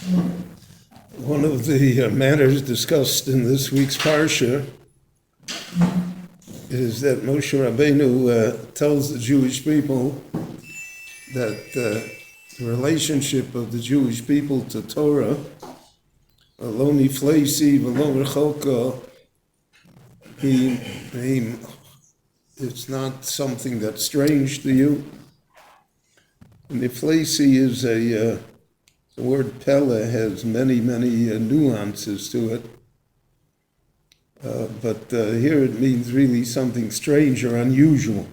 One of the matters discussed in this week's Parsha is that Moshe Rabbeinu tells the Jewish people that the relationship of the Jewish people to Torah, lo nifleisi v'lo rechoka, it's not something that's strange to you. Nifleisi is the word Pele has many nuances to it. But here it means really something strange or unusual.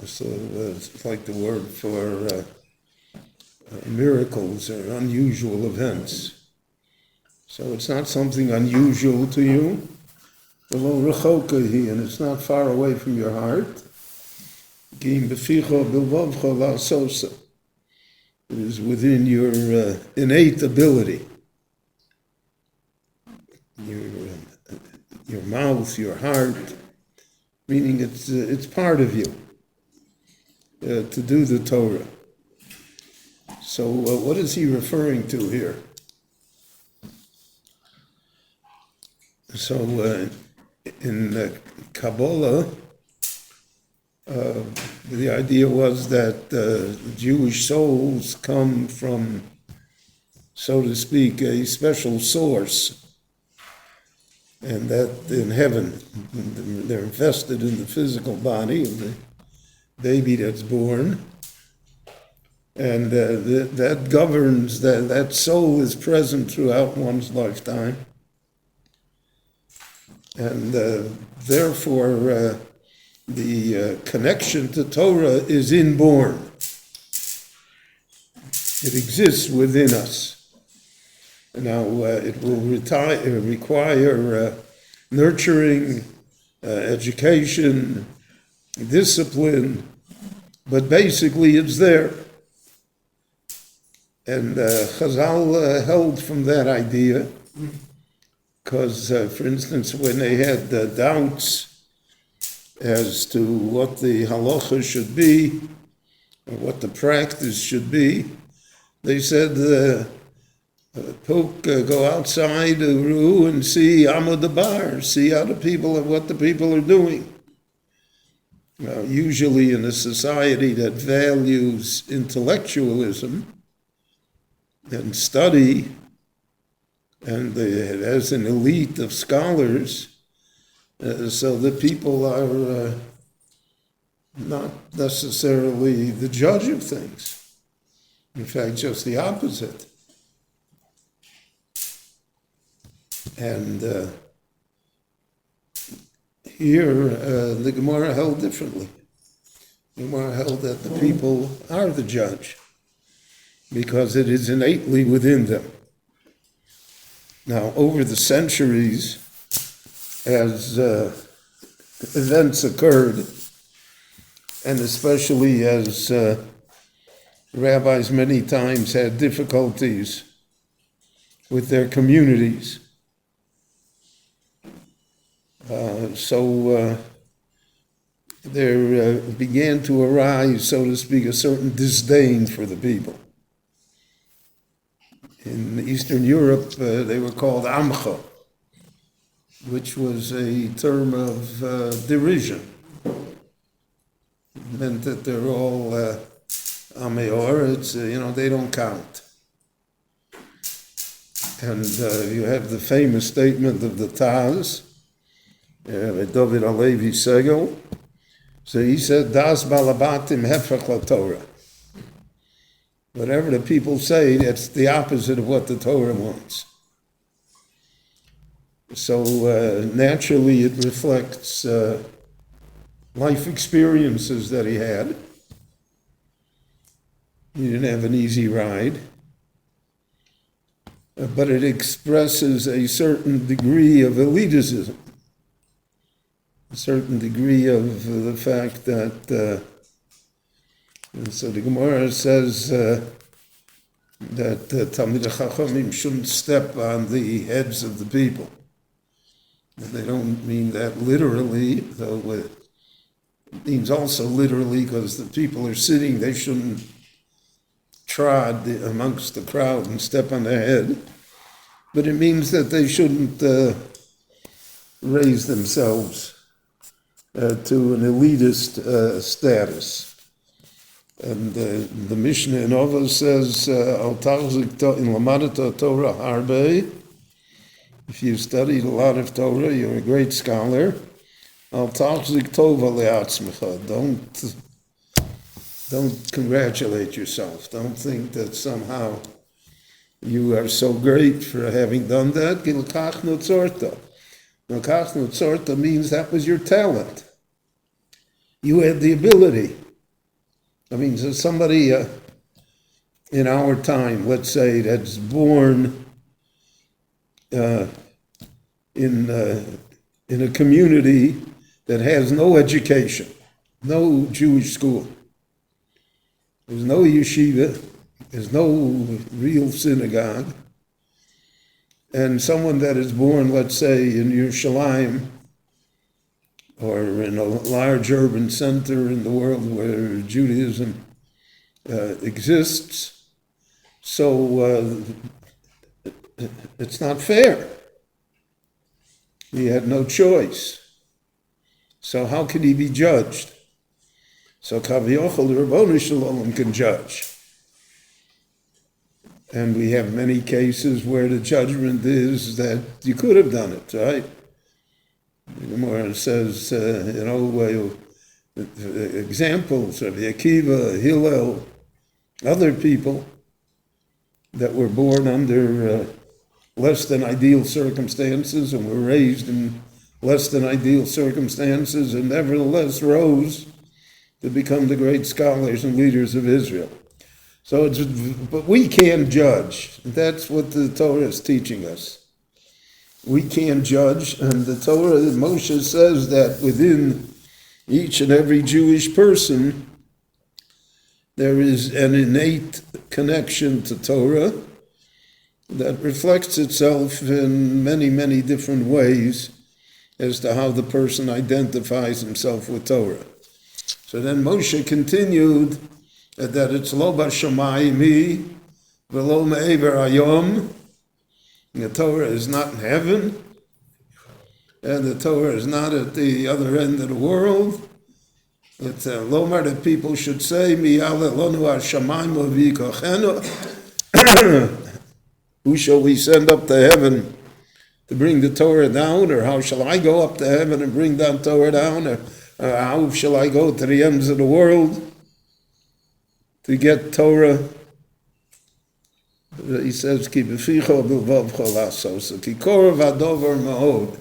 So it's like the word for miracles or unusual events. So it's not something unusual to you. And it's not far away from your heart. It is within your innate ability. Your mouth, your heart, meaning it's part of you to do the Torah. So what is he referring to here? So in Kabbalah, the idea was that Jewish souls come from, so to speak, a special source, and that in heaven they're invested in the physical body of the baby that's born, and that governs, that soul is present throughout one's lifetime, and therefore the connection to Torah is inborn. It exists within us. Now, it will require nurturing, education, discipline, but basically it's there. And Chazal held from that idea, because, for instance, when they had doubts as to what the halacha should be, or what the practice should be, they said, Poke, go outside the Ru and see Amud Bar, see how what the people are doing. Now, usually in a society that values intellectualism and study, and it has an elite of scholars, so the people are not necessarily the judge of things. In fact, just the opposite. And here, the Gemara held differently. The Gemara held that the people are the judge because it is innately within them. Now, over the centuries, as events occurred, and especially as rabbis many times had difficulties with their communities, so there began to arise, so to speak, a certain disdain for the people. In Eastern Europe, they were called Amcha, which was a term of derision. It meant that they're all Ameor, it's, they don't count. And you have the famous statement of the Taz, David Alevi Segel. So he said, Das balabatim hefech la-Torah. Whatever the people say, that's the opposite of what the Torah wants. So naturally it reflects life experiences that he had. He didn't have an easy ride. But it expresses a certain degree of elitism, a certain degree of the fact that, so the Gemara says that Talmidei Chachamim shouldn't step on the heads of the people. And they don't mean that literally, though it means also literally because the people are sitting, they shouldn't trod amongst the crowd and step on their head, but it means that they shouldn't raise themselves to an elitist status. And the Mishnah in Ova says, Al tachzik in lamadata Torah harbe. If you've studied a lot of Torah, you're a great scholar. Al tachzik tova le'atzmecha. Don't congratulate yourself. Don't think that somehow you are so great for having done that. Gilkach nutzorta. Gilkach nutzorta means that was your talent. You had the ability. I mean, so somebody in our time, let's say, that's born in a community that has no education, no Jewish school. There's no yeshiva, there's no real synagogue, and someone that is born, let's say, in Yerushalayim, or in a large urban center in the world where Judaism exists, so it's not fair. He had no choice. So how could he be judged? So Kaviochel, the Rabbanu Shalom, can judge. And we have many cases where the judgment is that you could have done it, right? The Gemara says, examples of Akiva, Hillel, other people that were born under less than ideal circumstances and were raised in less than ideal circumstances and nevertheless rose to become the great scholars and leaders of Israel. So but we can't judge. That's what the Torah is teaching us. We can't judge, and the Torah, Moshe says that within each and every Jewish person, there is an innate connection to Torah that reflects itself in many, many different ways as to how the person identifies himself with Torah. So then Moshe continued that it's lo b'shamayim v'lo me'ever hayom. The Torah is not in heaven, and the Torah is not at the other end of the world. It's Lomar that people should say, who shall we send up to heaven to bring the Torah down? Or how shall I go up to heaven and bring that Torah down? Or how shall I go to the ends of the world to get Torah? He says, "Ki b'ficha b'lvavcha lasos, ki korav hadover ma'od,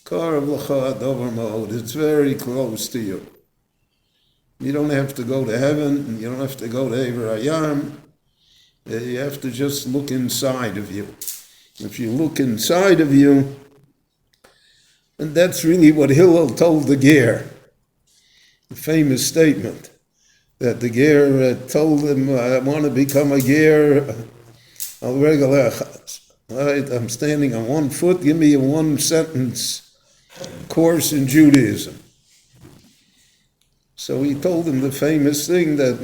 korav l'cha hadover ma'od." It's very close to you. You don't have to go to heaven. You don't have to go to Ever Hayam. You have to just look inside of you. If you look inside of you, and that's really what Hillel told the Ger. The famous statement that the Ger told him, I want to become a Ger al regel echad. Right? I'm standing on one foot, give me a one-sentence course in Judaism. So he told him the famous thing that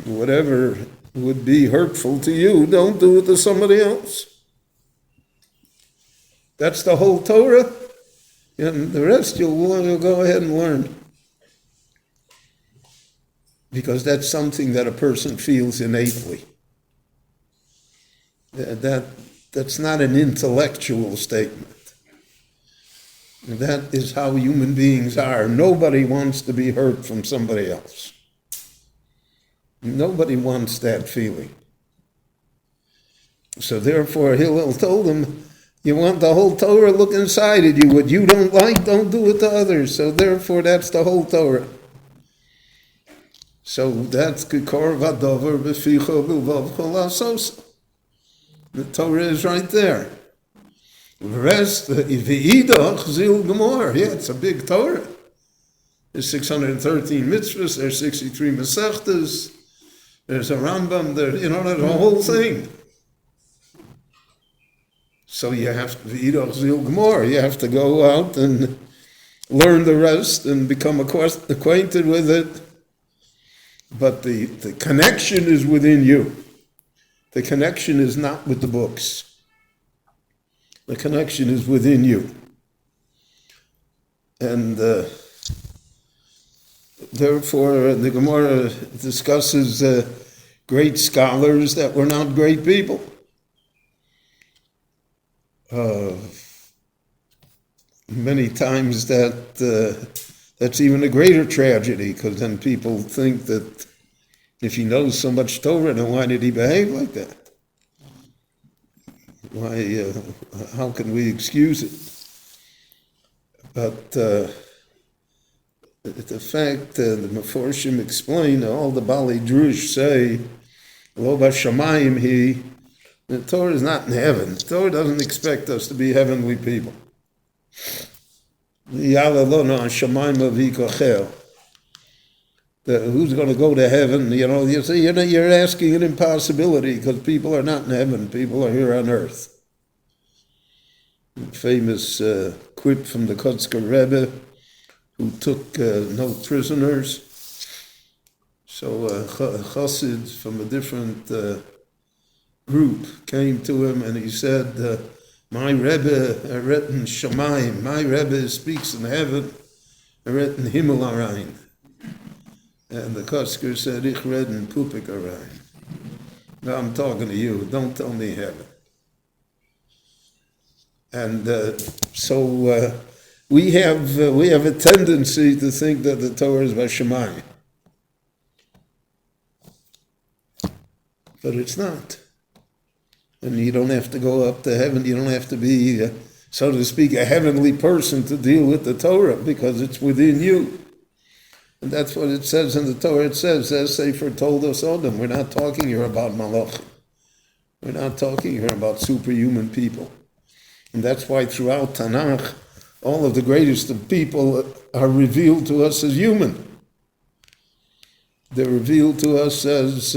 whatever would be hurtful to you, don't do it to somebody else. That's the whole Torah. And the rest you'll go ahead and learn. Because that's something that a person feels innately. That's not an intellectual statement. That is how human beings are. Nobody wants to be hurt from somebody else. Nobody wants that feeling. So therefore, Hillel told him, you want the whole Torah, look inside of you. What you don't like, don't do it to others. So therefore, that's the whole Torah. So that's Kikor Vadover B'ficho B'lvavcho Lasos. The Torah is right there. The rest, V'idach Zil Gemor. Yeah, it's a big Torah. There's 613 mitzvahs, there's 63 Masechtas, there's a Rambam, there's a whole thing. So you have to, you have to go out and learn the rest and become acquainted with it. But the connection is within you. The connection is not with the books. The connection is within you. And therefore, the Gemara discusses great scholars that were not great people. Many times that's even a greater tragedy, because then people think that if he knows so much Torah, then why did he behave like that? Why? How can we excuse it? But the fact the Meforshim explain, all the Bali Drush say, Lo b'shamayim the Torah is not in heaven. The Torah doesn't expect us to be heavenly people. Who's going to go to heaven? You say you're asking an impossibility, because people are not in heaven. People are here on earth. Famous quip from the Kotzker Rebbe, who took no prisoners. So a chassid from a different group came to him and he said, my Rebbe read in Shamayim, my Rebbe speaks in heaven, I read in Himmel Arayin. And the Kotzker said, ich read in Pupik Arayin. Now I'm talking to you, don't tell me heaven. And so we have a tendency to think that the Torah is Vashamayim. But it's not. And you don't have to go up to heaven. You don't have to be, so to speak, a heavenly person to deal with the Torah, because it's within you. And that's what it says in the Torah. It says, as Sefer told us Odom, we're not talking here about malachim. We're not talking here about superhuman people. And that's why throughout Tanakh, all of the greatest of people are revealed to us as human. They're revealed to us as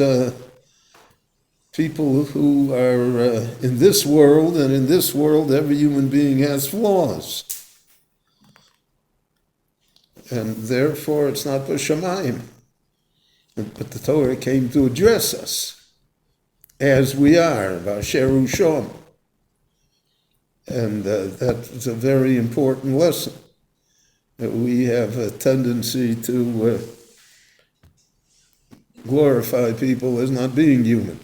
people who are in this world, and in this world every human being has flaws. And therefore it's not b'shamayim. But the Torah came to address us as we are, b'asher hu shom. And that's a very important lesson. That we have a tendency to glorify people as not being human.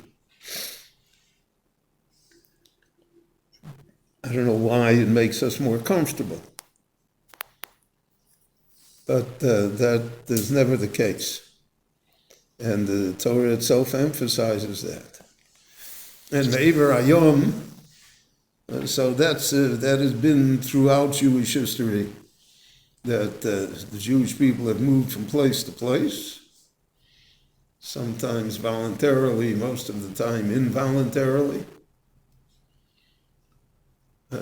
I don't know why it makes us more comfortable. But that is never the case. And the Torah itself emphasizes that. And Me'ever Hayom, so that has been throughout Jewish history, that the Jewish people have moved from place to place, sometimes voluntarily, most of the time involuntarily.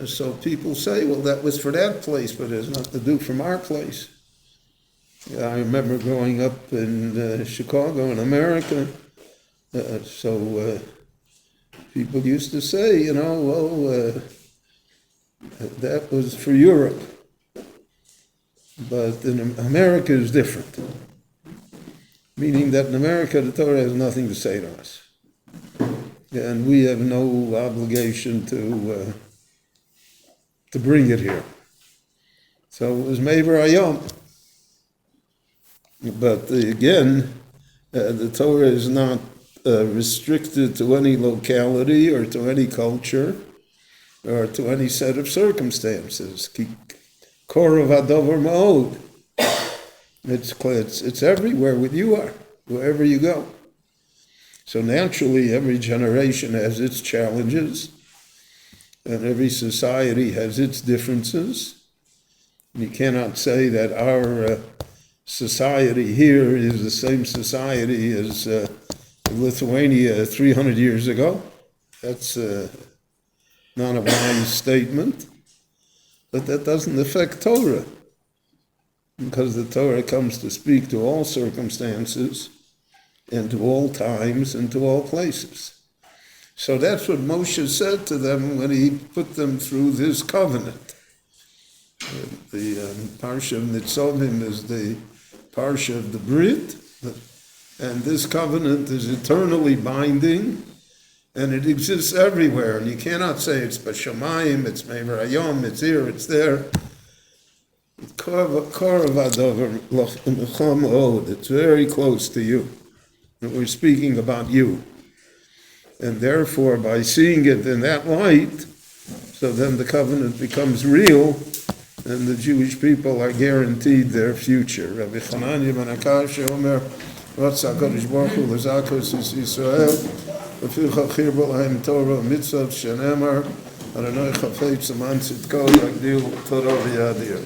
So people say, well, that was for that place, but it has nothing to do from our place. I remember growing up in Chicago, in America, so people used to say, that was for Europe. But in America is different. Meaning that in America, the Torah has nothing to say to us. And we have no obligation to bring it here. So it was Me'ever Hayom. But again, the Torah is not restricted to any locality or to any culture or to any set of circumstances. Korav Hadover Ma'od. It's everywhere where you are, wherever you go. So naturally, every generation has its challenges, and every society has its differences. You cannot say that our society here is the same society as Lithuania 300 years ago. That's not a wise statement, but that doesn't affect Torah, because the Torah comes to speak to all circumstances and to all times and to all places. So that's what Moshe said to them when he put them through this covenant. The Parsha of Netzavim is the Parsha of the Brit, and this covenant is eternally binding, and it exists everywhere. And you cannot say it's B'Shamayim, it's Me'ver Hayom, it's here, it's there. It's very close to you. And we're speaking about you. And therefore, by seeing it in that light, so then the covenant becomes real, and the Jewish people are guaranteed their future. Rabbi Chananya ben Akash Omer, Ratzah HaKadosh Baruch Hu L'Zakos Yisrael, V'ficha Chirbo Lahem Torah Mitzvot Shenemar, Adonai Chafetz Aman Tzidko Yagdil Torah V'Yadir.